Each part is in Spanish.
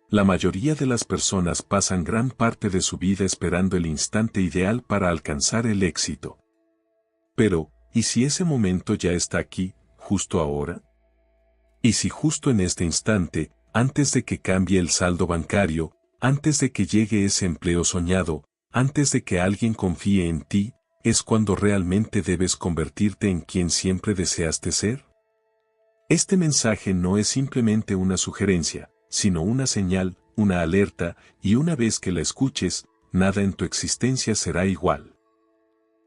La mayoría de las personas pasan gran parte de su vida esperando el instante ideal para alcanzar el éxito. Pero, ¿y si ese momento ya está aquí, justo ahora? ¿Y si justo en este instante, antes de que cambie el saldo bancario, antes de que llegue ese empleo soñado, antes de que alguien confíe en ti, es cuando realmente debes convertirte en quien siempre deseaste ser? Este mensaje no es simplemente una sugerencia, sino una señal, una alerta, y una vez que la escuches, nada en tu existencia será igual.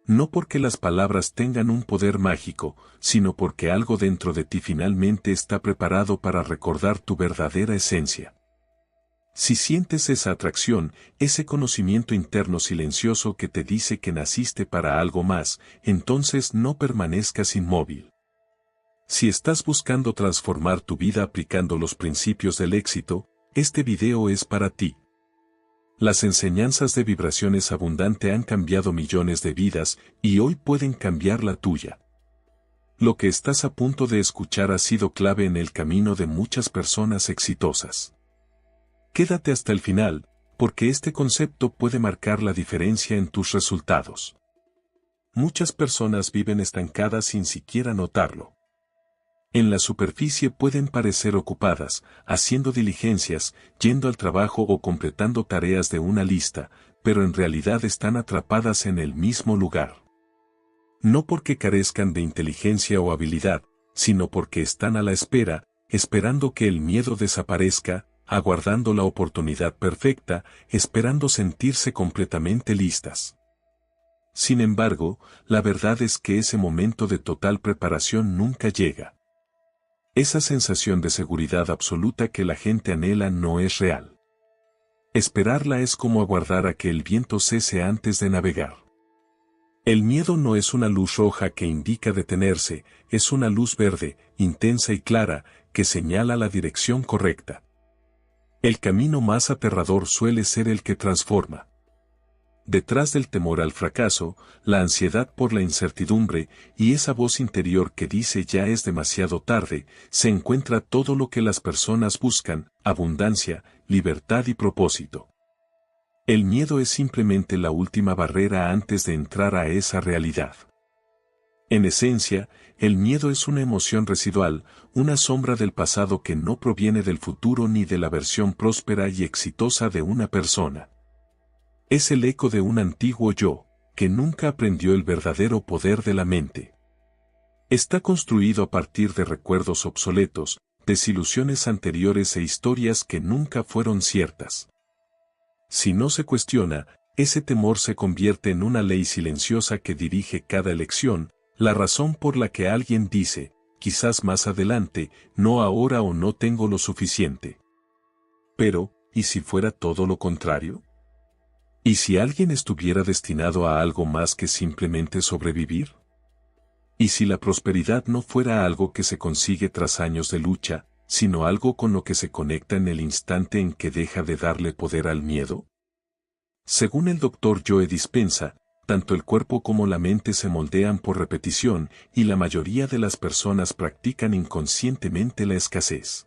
No porque las palabras tengan un poder mágico, sino porque algo dentro de ti finalmente está preparado para recordar tu verdadera esencia. Si sientes esa atracción, ese conocimiento interno silencioso que te dice que naciste para algo más, entonces no permanezcas inmóvil. Si estás buscando transformar tu vida aplicando los principios del éxito, este video es para ti. Las enseñanzas de Vibraciones Abundante han cambiado millones de vidas y hoy pueden cambiar la tuya. Lo que estás a punto de escuchar ha sido clave en el camino de muchas personas exitosas. Quédate hasta el final, porque este concepto puede marcar la diferencia en tus resultados. Muchas personas viven estancadas sin siquiera notarlo. En la superficie pueden parecer ocupadas, haciendo diligencias, yendo al trabajo o completando tareas de una lista, pero en realidad están atrapadas en el mismo lugar. No porque carezcan de inteligencia o habilidad, sino porque están a la espera, esperando que el miedo desaparezca, aguardando la oportunidad perfecta, esperando sentirse completamente listas. Sin embargo, la verdad es que ese momento de total preparación nunca llega. Esa sensación de seguridad absoluta que la gente anhela no es real. Esperarla es como aguardar a que el viento cese antes de navegar. El miedo no es una luz roja que indica detenerse, es una luz verde, intensa y clara, que señala la dirección correcta. El camino más aterrador suele ser el que transforma. Detrás del temor al fracaso, la ansiedad por la incertidumbre y esa voz interior que dice ya es demasiado tarde, se encuentra todo lo que las personas buscan: abundancia, libertad y propósito. El miedo es simplemente la última barrera antes de entrar a esa realidad. En esencia, el miedo es una emoción residual, una sombra del pasado que no proviene del futuro ni de la versión próspera y exitosa de una persona. Es el eco de un antiguo yo, que nunca aprendió el verdadero poder de la mente. Está construido a partir de recuerdos obsoletos, desilusiones anteriores e historias que nunca fueron ciertas. Si no se cuestiona, ese temor se convierte en una ley silenciosa que dirige cada elección, la razón por la que alguien dice, quizás más adelante, no ahora o no tengo lo suficiente. Pero, ¿y si fuera todo lo contrario? ¿Y si alguien estuviera destinado a algo más que simplemente sobrevivir? ¿Y si la prosperidad no fuera algo que se consigue tras años de lucha, sino algo con lo que se conecta en el instante en que deja de darle poder al miedo? Según el Dr. Joe Dispenza, tanto el cuerpo como la mente se moldean por repetición y la mayoría de las personas practican inconscientemente la escasez.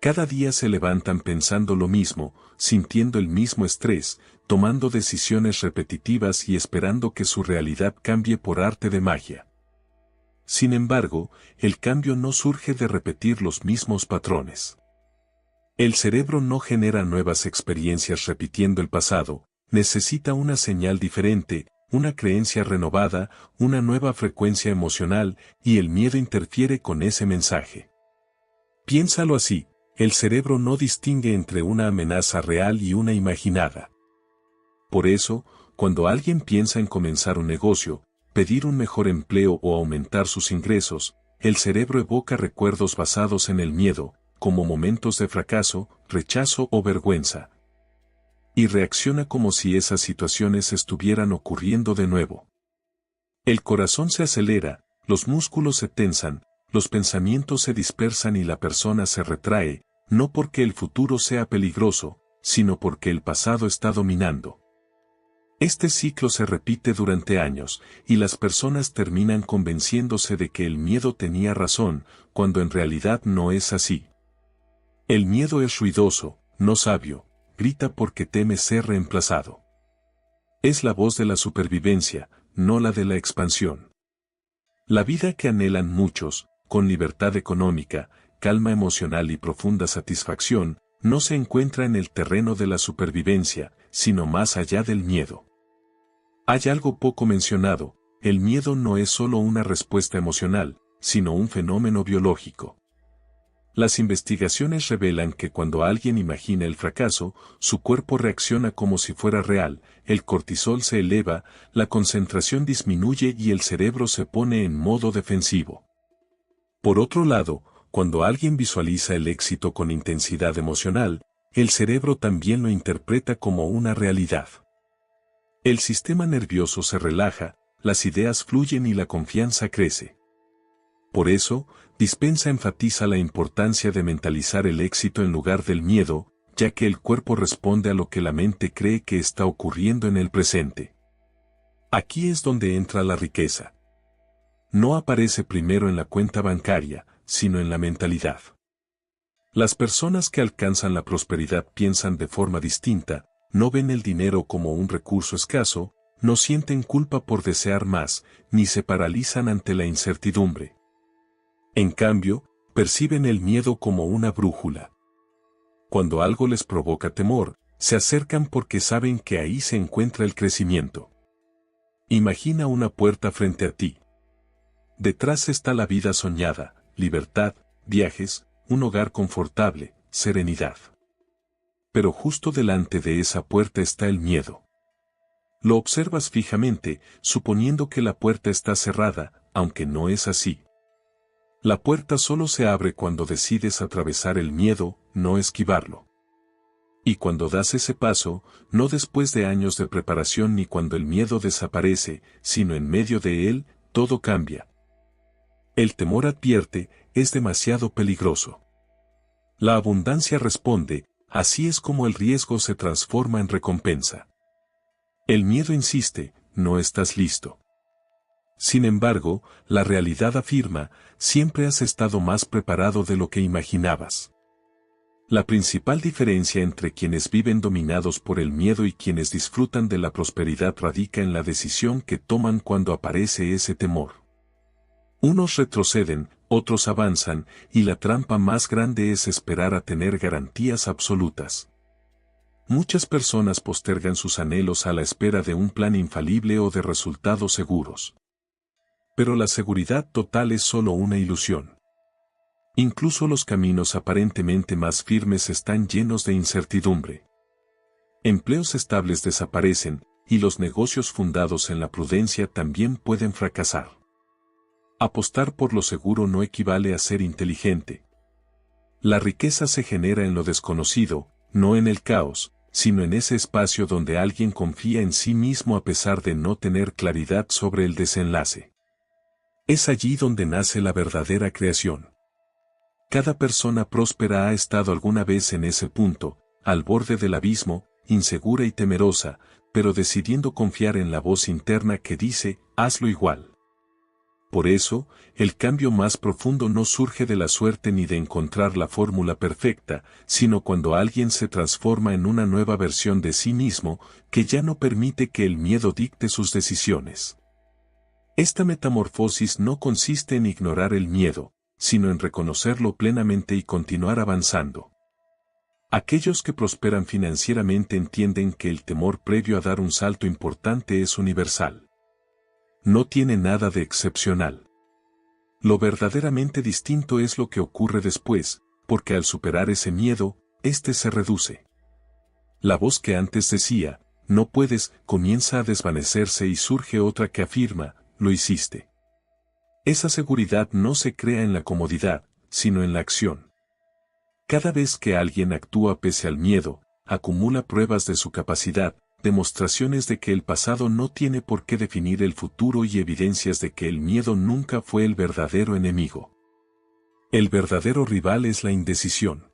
Cada día se levantan pensando lo mismo, sintiendo el mismo estrés, tomando decisiones repetitivas y esperando que su realidad cambie por arte de magia. Sin embargo, el cambio no surge de repetir los mismos patrones. El cerebro no genera nuevas experiencias repitiendo el pasado, necesita una señal diferente, una creencia renovada, una nueva frecuencia emocional, y el miedo interfiere con ese mensaje. Piénsalo así. El cerebro no distingue entre una amenaza real y una imaginada. Por eso, cuando alguien piensa en comenzar un negocio, pedir un mejor empleo o aumentar sus ingresos, el cerebro evoca recuerdos basados en el miedo, como momentos de fracaso, rechazo o vergüenza. Y reacciona como si esas situaciones estuvieran ocurriendo de nuevo. El corazón se acelera, los músculos se tensan, los pensamientos se dispersan y la persona se retrae, no porque el futuro sea peligroso, sino porque el pasado está dominando. Este ciclo se repite durante años, y las personas terminan convenciéndose de que el miedo tenía razón, cuando en realidad no es así. El miedo es ruidoso, no sabio, grita porque teme ser reemplazado. Es la voz de la supervivencia, no la de la expansión. La vida que anhelan muchos, con libertad económica, calma emocional y profunda satisfacción, no se encuentra en el terreno de la supervivencia, sino más allá del miedo. Hay algo poco mencionado: el miedo no es solo una respuesta emocional, sino un fenómeno biológico. Las investigaciones revelan que cuando alguien imagina el fracaso, su cuerpo reacciona como si fuera real, el cortisol se eleva, la concentración disminuye y el cerebro se pone en modo defensivo. Por otro lado, cuando alguien visualiza el éxito con intensidad emocional, el cerebro también lo interpreta como una realidad. El sistema nervioso se relaja, las ideas fluyen y la confianza crece. Por eso, Dispenza enfatiza la importancia de mentalizar el éxito en lugar del miedo, ya que el cuerpo responde a lo que la mente cree que está ocurriendo en el presente. Aquí es donde entra la riqueza. No aparece primero en la cuenta bancaria, sino en la mentalidad. Las personas que alcanzan la prosperidad piensan de forma distinta, no ven el dinero como un recurso escaso, no sienten culpa por desear más, ni se paralizan ante la incertidumbre. En cambio, perciben el miedo como una brújula. Cuando algo les provoca temor, se acercan porque saben que ahí se encuentra el crecimiento. Imagina una puerta frente a ti. Detrás está la vida soñada, libertad, viajes, un hogar confortable, serenidad. Pero justo delante de esa puerta está el miedo. Lo observas fijamente, suponiendo que la puerta está cerrada, aunque no es así. La puerta solo se abre cuando decides atravesar el miedo, no esquivarlo. Y cuando das ese paso, no después de años de preparación ni cuando el miedo desaparece, sino en medio de él, todo cambia. El temor advierte, es demasiado peligroso. La abundancia responde, así es como el riesgo se transforma en recompensa. El miedo insiste, no estás listo. Sin embargo, la realidad afirma, siempre has estado más preparado de lo que imaginabas. La principal diferencia entre quienes viven dominados por el miedo y quienes disfrutan de la prosperidad radica en la decisión que toman cuando aparece ese temor. Unos retroceden, otros avanzan, y la trampa más grande es esperar a tener garantías absolutas. Muchas personas postergan sus anhelos a la espera de un plan infalible o de resultados seguros. Pero la seguridad total es solo una ilusión. Incluso los caminos aparentemente más firmes están llenos de incertidumbre. Empleos estables desaparecen, y los negocios fundados en la prudencia también pueden fracasar. Apostar por lo seguro no equivale a ser inteligente. La riqueza se genera en lo desconocido, no en el caos, sino en ese espacio donde alguien confía en sí mismo a pesar de no tener claridad sobre el desenlace. Es allí donde nace la verdadera creación. Cada persona próspera ha estado alguna vez en ese punto, al borde del abismo, insegura y temerosa, pero decidiendo confiar en la voz interna que dice, hazlo igual. Por eso, el cambio más profundo no surge de la suerte ni de encontrar la fórmula perfecta, sino cuando alguien se transforma en una nueva versión de sí mismo, que ya no permite que el miedo dicte sus decisiones. Esta metamorfosis no consiste en ignorar el miedo, sino en reconocerlo plenamente y continuar avanzando. Aquellos que prosperan financieramente entienden que el temor previo a dar un salto importante es universal. No tiene nada de excepcional. Lo verdaderamente distinto es lo que ocurre después, porque al superar ese miedo, éste se reduce. La voz que antes decía, no puedes, comienza a desvanecerse y surge otra que afirma, lo hiciste. Esa seguridad no se crea en la comodidad, sino en la acción. Cada vez que alguien actúa pese al miedo, acumula pruebas de su capacidad, demostraciones de que el pasado no tiene por qué definir el futuro y evidencias de que el miedo nunca fue el verdadero enemigo. El verdadero rival es la indecisión.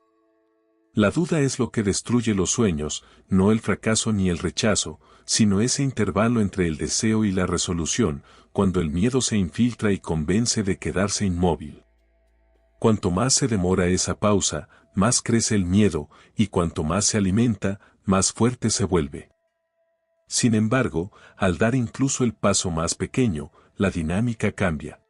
La duda es lo que destruye los sueños, no el fracaso ni el rechazo, sino ese intervalo entre el deseo y la resolución, cuando el miedo se infiltra y convence de quedarse inmóvil. Cuanto más se demora esa pausa, más crece el miedo, y cuanto más se alimenta, más fuerte se vuelve. Sin embargo, al dar incluso el paso más pequeño, la dinámica cambia.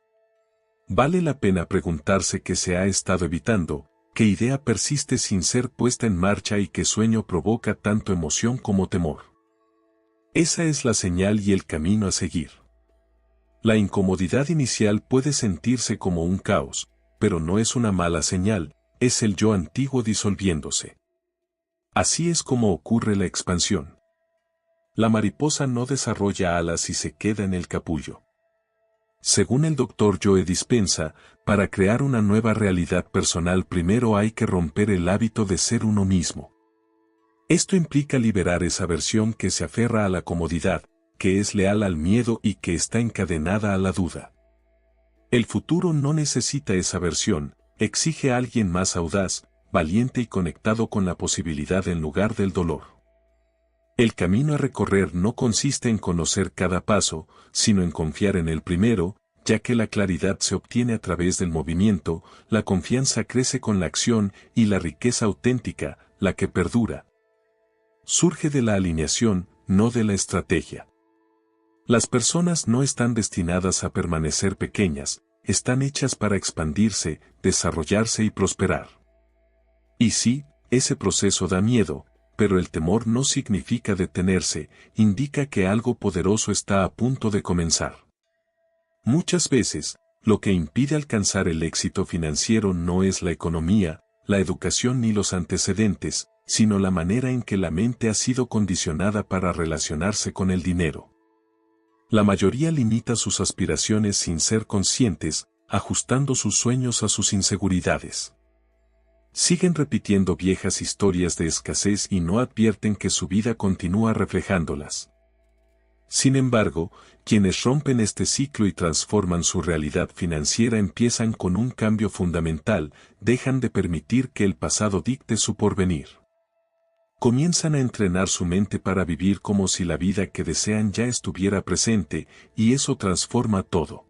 Vale la pena preguntarse qué se ha estado evitando, qué idea persiste sin ser puesta en marcha y qué sueño provoca tanto emoción como temor. Esa es la señal y el camino a seguir. La incomodidad inicial puede sentirse como un caos, pero no es una mala señal, es el yo antiguo disolviéndose. Así es como ocurre la expansión. La mariposa no desarrolla alas y se queda en el capullo. Según el Dr. Joe Dispenza, para crear una nueva realidad personal primero hay que romper el hábito de ser uno mismo. Esto implica liberar esa versión que se aferra a la comodidad, que es leal al miedo y que está encadenada a la duda. El futuro no necesita esa versión, exige a alguien más audaz, valiente y conectado con la posibilidad en lugar del dolor. El camino a recorrer no consiste en conocer cada paso, sino en confiar en el primero, ya que la claridad se obtiene a través del movimiento, la confianza crece con la acción y la riqueza auténtica, la que perdura, surge de la alineación, no de la estrategia. Las personas no están destinadas a permanecer pequeñas, están hechas para expandirse, desarrollarse y prosperar. Y sí, ese proceso da miedo, pero el temor no significa detenerse, indica que algo poderoso está a punto de comenzar. Muchas veces, lo que impide alcanzar el éxito financiero no es la economía, la educación ni los antecedentes, sino la manera en que la mente ha sido condicionada para relacionarse con el dinero. La mayoría limita sus aspiraciones sin ser conscientes, ajustando sus sueños a sus inseguridades. Siguen repitiendo viejas historias de escasez y no advierten que su vida continúa reflejándolas. Sin embargo, quienes rompen este ciclo y transforman su realidad financiera empiezan con un cambio fundamental, dejan de permitir que el pasado dicte su porvenir. Comienzan a entrenar su mente para vivir como si la vida que desean ya estuviera presente, y eso transforma todo.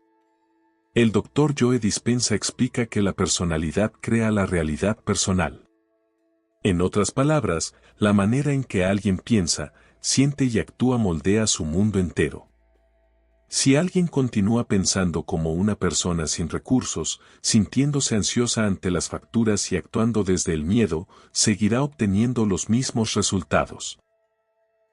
El Dr. Joe Dispenza explica que la personalidad crea la realidad personal. En otras palabras, la manera en que alguien piensa, siente y actúa moldea su mundo entero. Si alguien continúa pensando como una persona sin recursos, sintiéndose ansiosa ante las facturas y actuando desde el miedo, seguirá obteniendo los mismos resultados.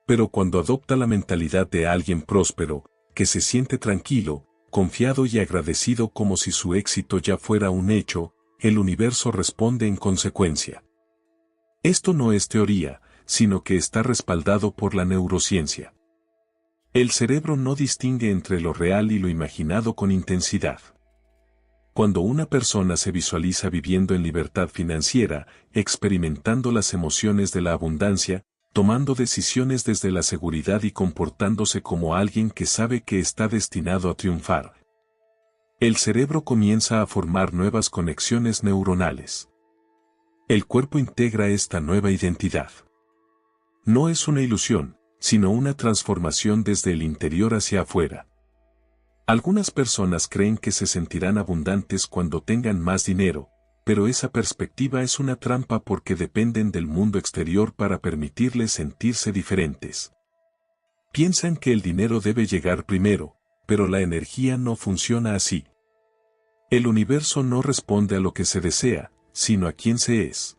Pero cuando adopta la mentalidad de alguien próspero, que se siente tranquilo, confiado y agradecido como si su éxito ya fuera un hecho, el universo responde en consecuencia. Esto no es teoría, sino que está respaldado por la neurociencia. El cerebro no distingue entre lo real y lo imaginado con intensidad. Cuando una persona se visualiza viviendo en libertad financiera, experimentando las emociones de la abundancia, tomando decisiones desde la seguridad y comportándose como alguien que sabe que está destinado a triunfar, el cerebro comienza a formar nuevas conexiones neuronales. El cuerpo integra esta nueva identidad. No es una ilusión, sino una transformación desde el interior hacia afuera. Algunas personas creen que se sentirán abundantes cuando tengan más dinero, pero esa perspectiva es una trampa porque dependen del mundo exterior para permitirles sentirse diferentes. Piensan que el dinero debe llegar primero, pero la energía no funciona así. El universo no responde a lo que se desea, sino a quien se es.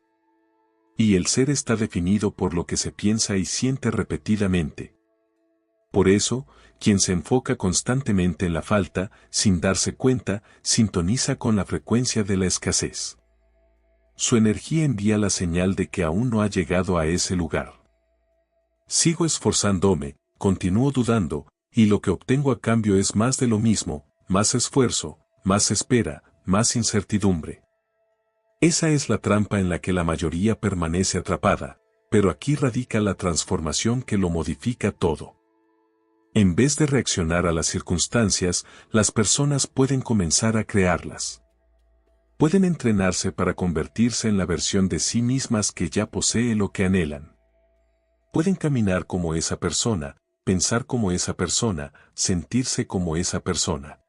Y el ser está definido por lo que se piensa y siente repetidamente. Por eso, quien se enfoca constantemente en la falta, sin darse cuenta, sintoniza con la frecuencia de la escasez. Su energía envía la señal de que aún no ha llegado a ese lugar. Sigo esforzándome, continúo dudando, y lo que obtengo a cambio es más de lo mismo, más esfuerzo, más espera, más incertidumbre. Esa es la trampa en la que la mayoría permanece atrapada, pero aquí radica la transformación que lo modifica todo. En vez de reaccionar a las circunstancias, las personas pueden comenzar a crearlas. Pueden entrenarse para convertirse en la versión de sí mismas que ya posee lo que anhelan. Pueden caminar como esa persona, pensar como esa persona, sentirse como esa persona.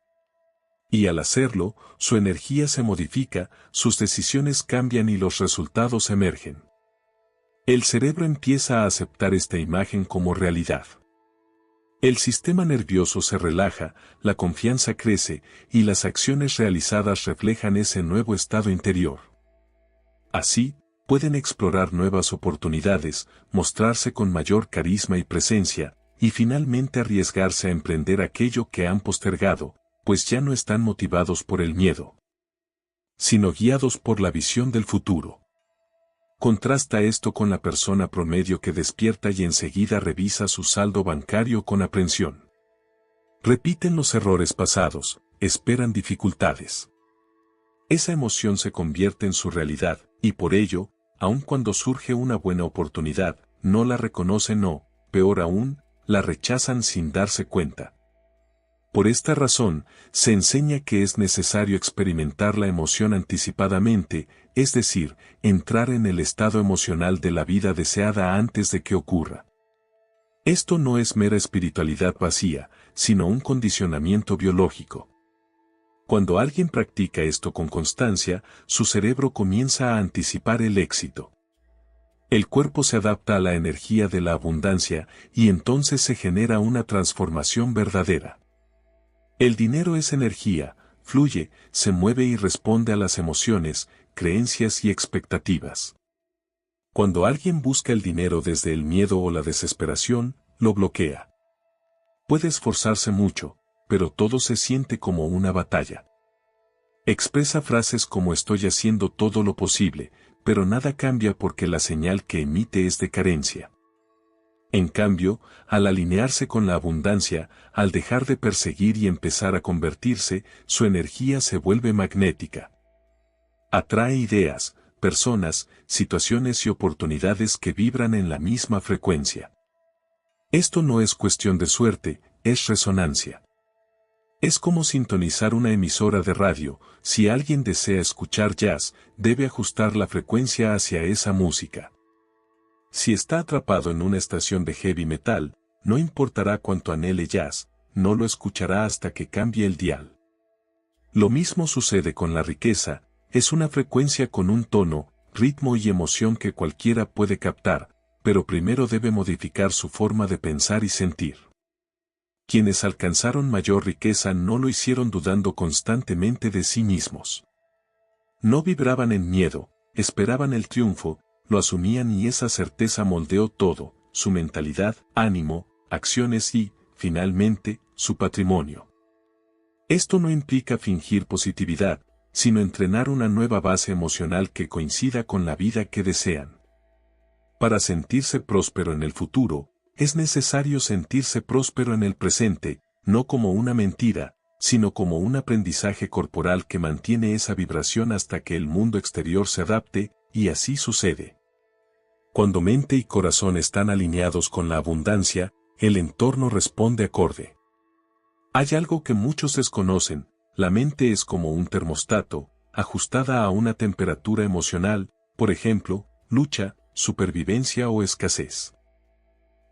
Y al hacerlo, su energía se modifica, sus decisiones cambian y los resultados emergen. El cerebro empieza a aceptar esta imagen como realidad. El sistema nervioso se relaja, la confianza crece, y las acciones realizadas reflejan ese nuevo estado interior. Así, pueden explorar nuevas oportunidades, mostrarse con mayor carisma y presencia, y finalmente arriesgarse a emprender aquello que han postergado, pues ya no están motivados por el miedo, sino guiados por la visión del futuro. Contrasta esto con la persona promedio que despierta y enseguida revisa su saldo bancario con aprensión. Repiten los errores pasados, esperan dificultades. Esa emoción se convierte en su realidad, y por ello, aun cuando surge una buena oportunidad, no la reconocen o, peor aún, la rechazan sin darse cuenta. Por esta razón, se enseña que es necesario experimentar la emoción anticipadamente, es decir, entrar en el estado emocional de la vida deseada antes de que ocurra. Esto no es mera espiritualidad vacía, sino un condicionamiento biológico. Cuando alguien practica esto con constancia, su cerebro comienza a anticipar el éxito. El cuerpo se adapta a la energía de la abundancia y entonces se genera una transformación verdadera. El dinero es energía, fluye, se mueve y responde a las emociones, creencias y expectativas. Cuando alguien busca el dinero desde el miedo o la desesperación, lo bloquea. Puede esforzarse mucho, pero todo se siente como una batalla. Expresa frases como estoy haciendo todo lo posible, pero nada cambia porque la señal que emite es de carencia. En cambio, al alinearse con la abundancia, al dejar de perseguir y empezar a convertirse, su energía se vuelve magnética. Atrae ideas, personas, situaciones y oportunidades que vibran en la misma frecuencia. Esto no es cuestión de suerte, es resonancia. Es como sintonizar una emisora de radio, si alguien desea escuchar jazz, debe ajustar la frecuencia hacia esa música. Si está atrapado en una estación de heavy metal, no importará cuánto anhele jazz, no lo escuchará hasta que cambie el dial. Lo mismo sucede con la riqueza, es una frecuencia con un tono, ritmo y emoción que cualquiera puede captar, pero primero debe modificar su forma de pensar y sentir. Quienes alcanzaron mayor riqueza no lo hicieron dudando constantemente de sí mismos. No vibraban en miedo, esperaban el triunfo, lo asumían y esa certeza moldeó todo, su mentalidad, ánimo, acciones y, finalmente, su patrimonio. Esto no implica fingir positividad, sino entrenar una nueva base emocional que coincida con la vida que desean. Para sentirse próspero en el futuro, es necesario sentirse próspero en el presente, no como una mentira, sino como un aprendizaje corporal que mantiene esa vibración hasta que el mundo exterior se adapte, y así sucede. Cuando mente y corazón están alineados con la abundancia, el entorno responde acorde. Hay algo que muchos desconocen, la mente es como un termostato, ajustada a una temperatura emocional, por ejemplo, lucha, supervivencia o escasez.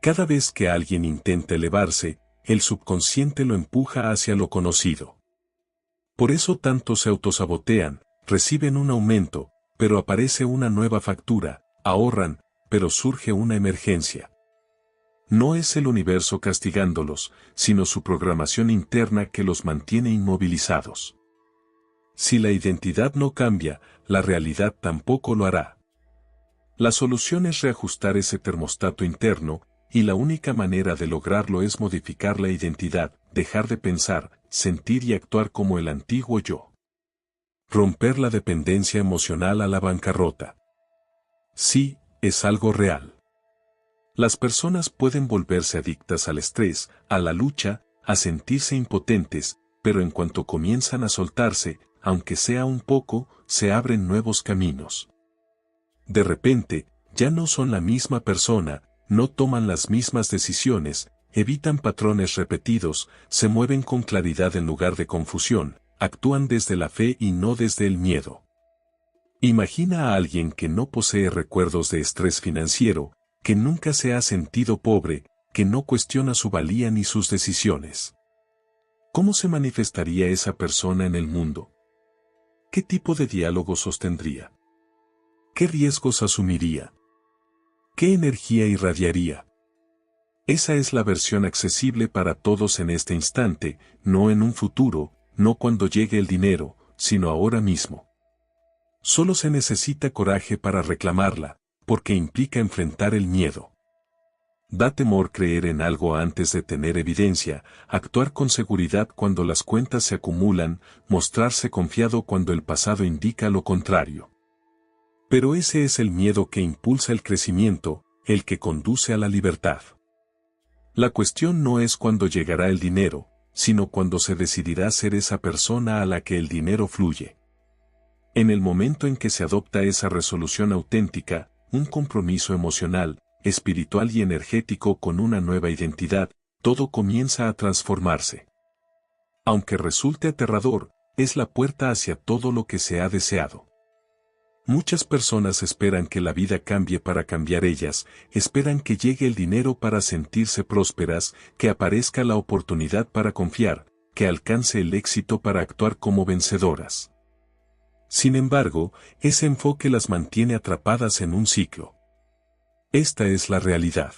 Cada vez que alguien intenta elevarse, el subconsciente lo empuja hacia lo conocido. Por eso tantos se autosabotean, reciben un aumento, pero aparece una nueva factura, ahorran, pero surge una emergencia. No es el universo castigándolos, sino su programación interna que los mantiene inmovilizados. Si la identidad no cambia, la realidad tampoco lo hará. La solución es reajustar ese termostato interno, y la única manera de lograrlo es modificar la identidad, dejar de pensar, sentir y actuar como el antiguo yo. Romper la dependencia emocional a la bancarrota. Sí, es algo real. Las personas pueden volverse adictas al estrés, a la lucha, a sentirse impotentes, pero en cuanto comienzan a soltarse, aunque sea un poco, se abren nuevos caminos. De repente, ya no son la misma persona, no toman las mismas decisiones, evitan patrones repetidos, se mueven con claridad en lugar de confusión, actúan desde la fe y no desde el miedo. Imagina a alguien que no posee recuerdos de estrés financiero, que nunca se ha sentido pobre, que no cuestiona su valía ni sus decisiones. ¿Cómo se manifestaría esa persona en el mundo? ¿Qué tipo de diálogo sostendría? ¿Qué riesgos asumiría? ¿Qué energía irradiaría? Esa es la versión accesible para todos en este instante, no en un futuro, no cuando llegue el dinero, sino ahora mismo. Solo se necesita coraje para reclamarla, porque implica enfrentar el miedo. Da temor creer en algo antes de tener evidencia, actuar con seguridad cuando las cuentas se acumulan, mostrarse confiado cuando el pasado indica lo contrario. Pero ese es el miedo que impulsa el crecimiento, el que conduce a la libertad. La cuestión no es cuándo llegará el dinero, sino cuando se decidirá ser esa persona a la que el dinero fluye. En el momento en que se adopta esa resolución auténtica, un compromiso emocional, espiritual y energético con una nueva identidad, todo comienza a transformarse. Aunque resulte aterrador, es la puerta hacia todo lo que se ha deseado. Muchas personas esperan que la vida cambie para cambiar ellas, esperan que llegue el dinero para sentirse prósperas, que aparezca la oportunidad para confiar, que alcance el éxito para actuar como vencedoras. Sin embargo, ese enfoque las mantiene atrapadas en un ciclo. Esta es la realidad.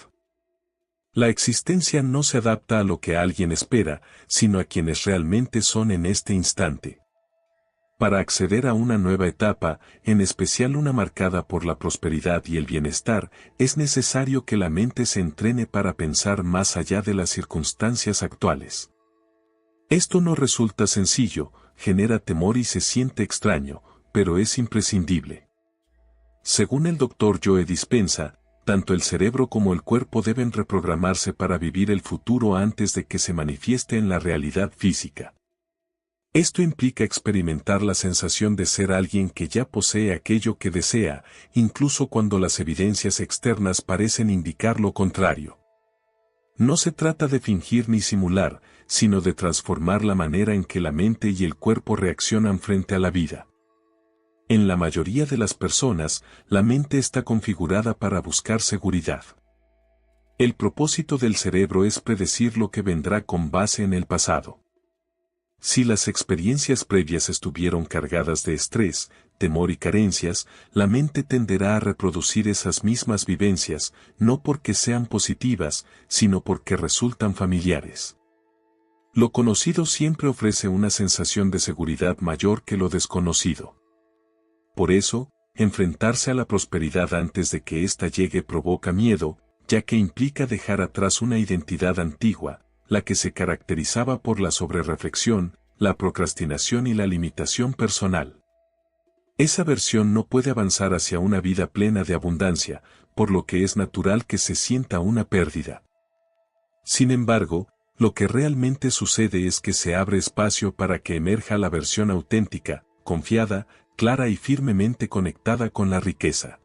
La existencia no se adapta a lo que alguien espera, sino a quienes realmente son en este instante. Para acceder a una nueva etapa, en especial una marcada por la prosperidad y el bienestar, es necesario que la mente se entrene para pensar más allá de las circunstancias actuales. Esto no resulta sencillo, genera temor y se siente extraño, pero es imprescindible. Según el Dr. Joe Dispenza, tanto el cerebro como el cuerpo deben reprogramarse para vivir el futuro antes de que se manifieste en la realidad física. Esto implica experimentar la sensación de ser alguien que ya posee aquello que desea, incluso cuando las evidencias externas parecen indicar lo contrario. No se trata de fingir ni simular, sino de transformar la manera en que la mente y el cuerpo reaccionan frente a la vida. En la mayoría de las personas, la mente está configurada para buscar seguridad. El propósito del cerebro es predecir lo que vendrá con base en el pasado. Si las experiencias previas estuvieron cargadas de estrés, temor y carencias, la mente tenderá a reproducir esas mismas vivencias, no porque sean positivas, sino porque resultan familiares. Lo conocido siempre ofrece una sensación de seguridad mayor que lo desconocido. Por eso, enfrentarse a la prosperidad antes de que ésta llegue provoca miedo, ya que implica dejar atrás una identidad antigua, la que se caracterizaba por la sobrereflexión, la procrastinación y la limitación personal. Esa versión no puede avanzar hacia una vida plena de abundancia, por lo que es natural que se sienta una pérdida. Sin embargo, lo que realmente sucede es que se abre espacio para que emerja la versión auténtica, confiada, clara y firmemente conectada con la riqueza.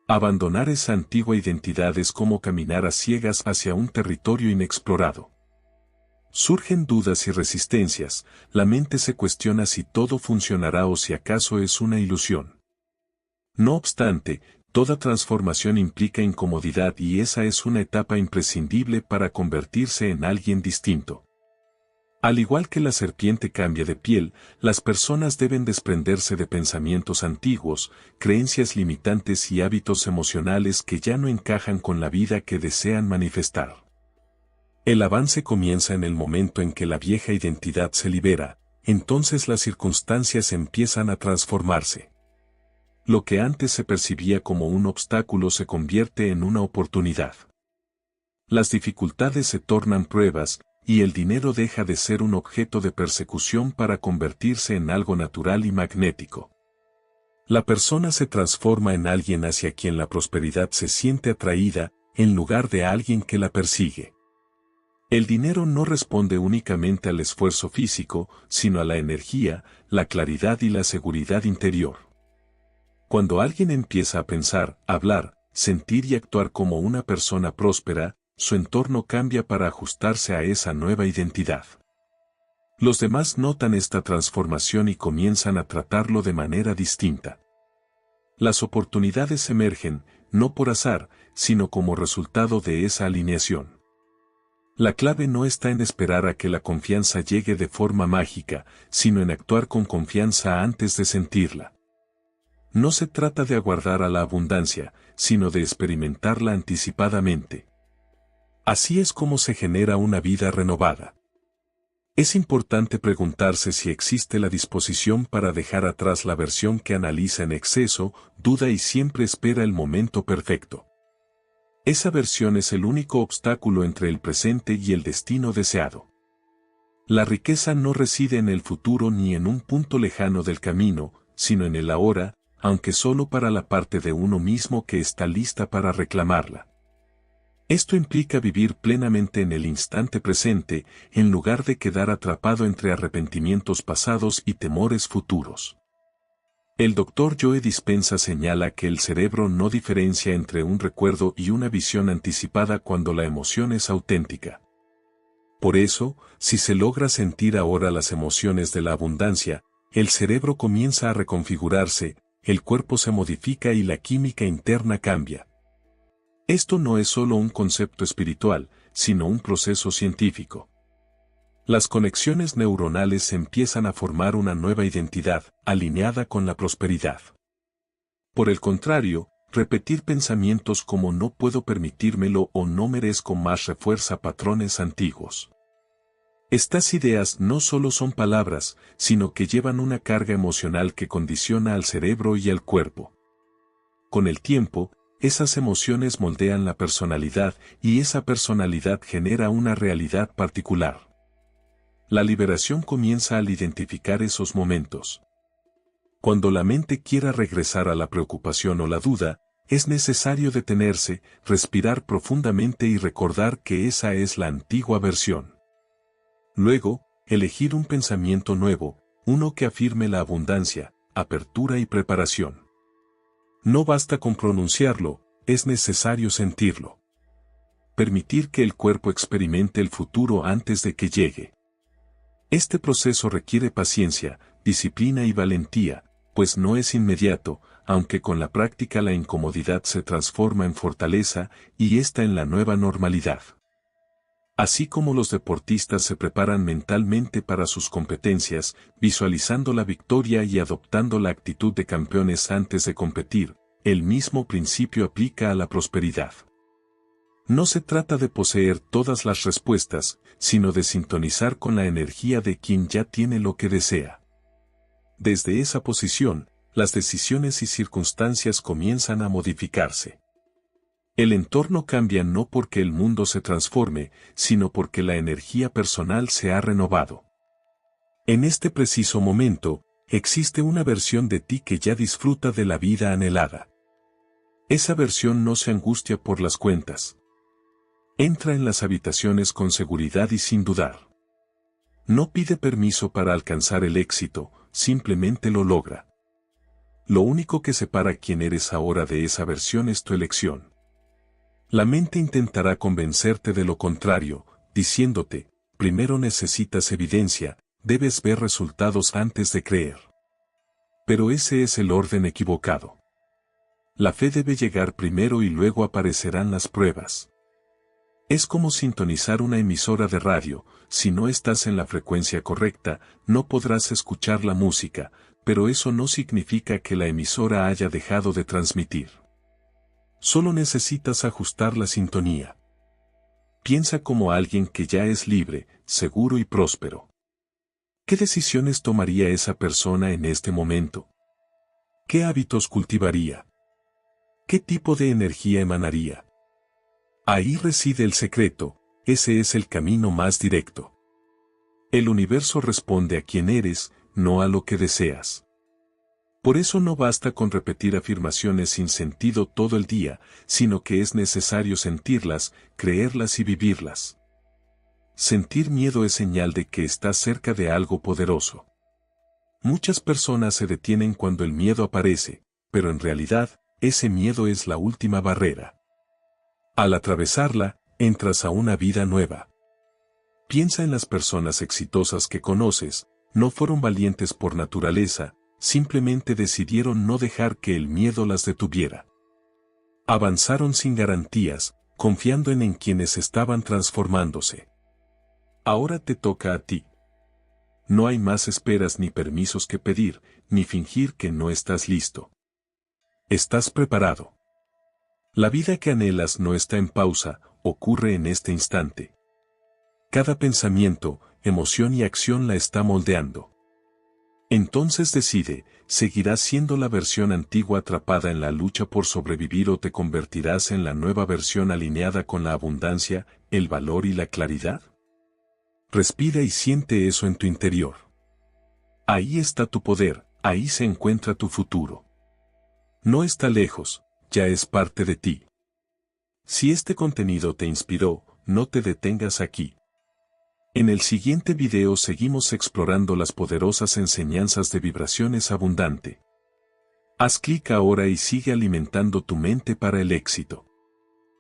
Abandonar esa antigua identidad es como caminar a ciegas hacia un territorio inexplorado. Surgen dudas y resistencias, la mente se cuestiona si todo funcionará o si acaso es una ilusión. No obstante, toda transformación implica incomodidad y esa es una etapa imprescindible para convertirse en alguien distinto. Al igual que la serpiente cambia de piel, las personas deben desprenderse de pensamientos antiguos, creencias limitantes y hábitos emocionales que ya no encajan con la vida que desean manifestar. El avance comienza en el momento en que la vieja identidad se libera, entonces las circunstancias empiezan a transformarse. Lo que antes se percibía como un obstáculo se convierte en una oportunidad. Las dificultades se tornan pruebas, y el dinero deja de ser un objeto de persecución para convertirse en algo natural y magnético. La persona se transforma en alguien hacia quien la prosperidad se siente atraída, en lugar de alguien que la persigue. El dinero no responde únicamente al esfuerzo físico, sino a la energía, la claridad y la seguridad interior. Cuando alguien empieza a pensar, hablar, sentir y actuar como una persona próspera, su entorno cambia para ajustarse a esa nueva identidad. Los demás notan esta transformación y comienzan a tratarlo de manera distinta. Las oportunidades emergen, no por azar, sino como resultado de esa alineación. La clave no está en esperar a que la confianza llegue de forma mágica, sino en actuar con confianza antes de sentirla. No se trata de aguardar a la abundancia, sino de experimentarla anticipadamente. Así es como se genera una vida renovada. Es importante preguntarse si existe la disposición para dejar atrás la versión que analiza en exceso, duda y siempre espera el momento perfecto. Esa versión es el único obstáculo entre el presente y el destino deseado. La riqueza no reside en el futuro ni en un punto lejano del camino, sino en el ahora, aunque solo para la parte de uno mismo que está lista para reclamarla. Esto implica vivir plenamente en el instante presente, en lugar de quedar atrapado entre arrepentimientos pasados y temores futuros. El Dr. Joe Dispenza señala que el cerebro no diferencia entre un recuerdo y una visión anticipada cuando la emoción es auténtica. Por eso, si se logra sentir ahora las emociones de la abundancia, el cerebro comienza a reconfigurarse, el cuerpo se modifica y la química interna cambia. Esto no es solo un concepto espiritual, sino un proceso científico. Las conexiones neuronales empiezan a formar una nueva identidad, alineada con la prosperidad. Por el contrario, repetir pensamientos como no puedo permitírmelo o no merezco más refuerza patrones antiguos. Estas ideas no solo son palabras, sino que llevan una carga emocional que condiciona al cerebro y al cuerpo. Con el tiempo, esas emociones moldean la personalidad y esa personalidad genera una realidad particular. La liberación comienza al identificar esos momentos. Cuando la mente quiera regresar a la preocupación o la duda, es necesario detenerse, respirar profundamente y recordar que esa es la antigua versión. Luego, elegir un pensamiento nuevo, uno que afirme la abundancia, apertura y preparación. No basta con pronunciarlo, es necesario sentirlo. Permitir que el cuerpo experimente el futuro antes de que llegue. Este proceso requiere paciencia, disciplina y valentía, pues no es inmediato, aunque con la práctica la incomodidad se transforma en fortaleza y esta en la nueva normalidad. Así como los deportistas se preparan mentalmente para sus competencias, visualizando la victoria y adoptando la actitud de campeones antes de competir, el mismo principio aplica a la prosperidad. No se trata de poseer todas las respuestas, sino de sintonizar con la energía de quien ya tiene lo que desea. Desde esa posición, las decisiones y circunstancias comienzan a modificarse. El entorno cambia no porque el mundo se transforme, sino porque la energía personal se ha renovado. En este preciso momento, existe una versión de ti que ya disfruta de la vida anhelada. Esa versión no se angustia por las cuentas. Entra en las habitaciones con seguridad y sin dudar. No pide permiso para alcanzar el éxito, simplemente lo logra. Lo único que separa quién eres ahora de esa versión es tu elección. La mente intentará convencerte de lo contrario, diciéndote, primero necesitas evidencia, debes ver resultados antes de creer. Pero ese es el orden equivocado. La fe debe llegar primero y luego aparecerán las pruebas. Es como sintonizar una emisora de radio, si no estás en la frecuencia correcta, no podrás escuchar la música, pero eso no significa que la emisora haya dejado de transmitir. Solo necesitas ajustar la sintonía. Piensa como alguien que ya es libre, seguro y próspero. ¿Qué decisiones tomaría esa persona en este momento? ¿Qué hábitos cultivaría? ¿Qué tipo de energía emanaría? Ahí reside el secreto, ese es el camino más directo. El universo responde a quién eres, no a lo que deseas. Por eso no basta con repetir afirmaciones sin sentido todo el día, sino que es necesario sentirlas, creerlas y vivirlas. Sentir miedo es señal de que estás cerca de algo poderoso. Muchas personas se detienen cuando el miedo aparece, pero en realidad, ese miedo es la última barrera. Al atravesarla, entras a una vida nueva. Piensa en las personas exitosas que conoces, no fueron valientes por naturaleza, simplemente decidieron no dejar que el miedo las detuviera. Avanzaron sin garantías, confiando en quienes estaban transformándose. Ahora te toca a ti. No hay más esperas ni permisos que pedir, ni fingir que no estás listo. Estás preparado. La vida que anhelas no está en pausa, ocurre en este instante. Cada pensamiento, emoción y acción la está moldeando. Entonces decide, ¿seguirás siendo la versión antigua atrapada en la lucha por sobrevivir o te convertirás en la nueva versión alineada con la abundancia, el valor y la claridad? Respira y siente eso en tu interior. Ahí está tu poder, ahí se encuentra tu futuro. No está lejos, ya es parte de ti. Si este contenido te inspiró, no te detengas aquí. En el siguiente video seguimos explorando las poderosas enseñanzas de vibraciones abundante. Haz clic ahora y sigue alimentando tu mente para el éxito.